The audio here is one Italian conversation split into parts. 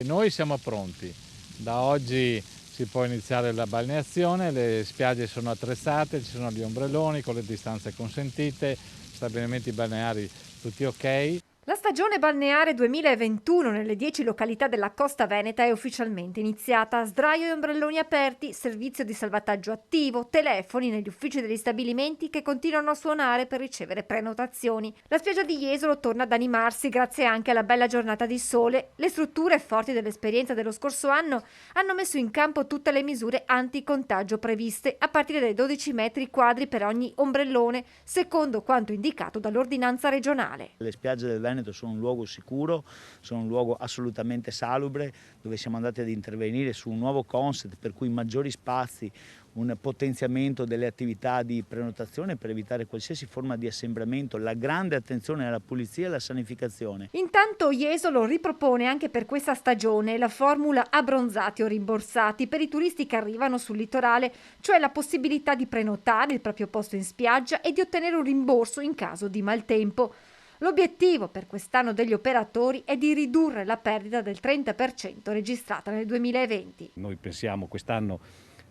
Noi siamo pronti, da oggi si può iniziare la balneazione, le spiagge sono attrezzate, ci sono gli ombrelloni con le distanze consentite, stabilimenti balneari tutti ok. La stagione balneare 2021 nelle 10 località della costa veneta è ufficialmente iniziata. Sdraio e ombrelloni aperti, servizio di salvataggio attivo, telefoni negli uffici degli stabilimenti che continuano a suonare per ricevere prenotazioni. La spiaggia di Jesolo torna ad animarsi grazie anche alla bella giornata di sole. Le strutture, forti dell'esperienza dello scorso anno, hanno messo in campo tutte le misure anticontagio previste, a partire dai 12 metri quadri per ogni ombrellone, secondo quanto indicato dall'ordinanza regionale. Le spiagge del Veneto sono un luogo sicuro, sono un luogo assolutamente salubre, dove siamo andati ad intervenire su un nuovo concept per cui maggiori spazi, un potenziamento delle attività di prenotazione per evitare qualsiasi forma di assembramento, la grande attenzione alla pulizia e alla sanificazione. Intanto Jesolo ripropone anche per questa stagione la formula abbronzati o rimborsati per i turisti che arrivano sul litorale, cioè la possibilità di prenotare il proprio posto in spiaggia e di ottenere un rimborso in caso di maltempo. L'obiettivo per quest'anno degli operatori è di ridurre la perdita del 30% registrata nel 2020. Noi pensiamo quest'anno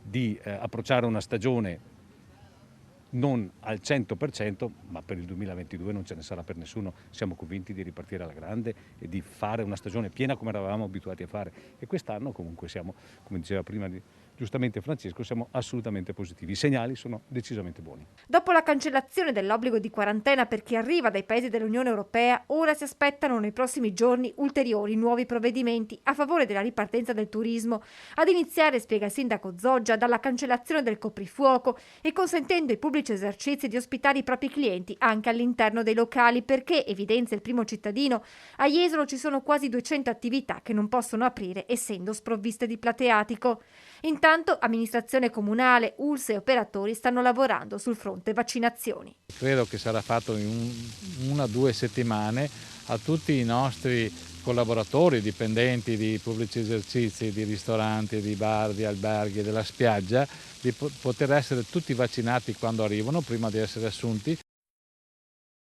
di approcciare una stagione non al 100%, ma per il 2022 non ce ne sarà per nessuno. Siamo convinti di ripartire alla grande e di fare una stagione piena come eravamo abituati a fare. E quest'anno comunque siamo, come diceva prima giustamente Francesco, siamo assolutamente positivi. I segnali sono decisamente buoni. Dopo la cancellazione dell'obbligo di quarantena per chi arriva dai paesi dell'Unione Europea, ora si aspettano nei prossimi giorni ulteriori nuovi provvedimenti a favore della ripartenza del turismo, ad iniziare, spiega il sindaco Zoggia, dalla cancellazione del coprifuoco e consentendo ai pubblici esercizi di ospitare i propri clienti anche all'interno dei locali, perché, evidenzia il primo cittadino, a Jesolo ci sono quasi 200 attività che non possono aprire essendo sprovviste di plateatico. Intanto amministrazione comunale, ULSS e operatori stanno lavorando sul fronte vaccinazioni. Credo che sarà fatto in 1 o 2 settimane a tutti i nostri collaboratori, dipendenti di pubblici esercizi, di ristoranti, di bar, di alberghi, della spiaggia, di poter essere tutti vaccinati quando arrivano, prima di essere assunti.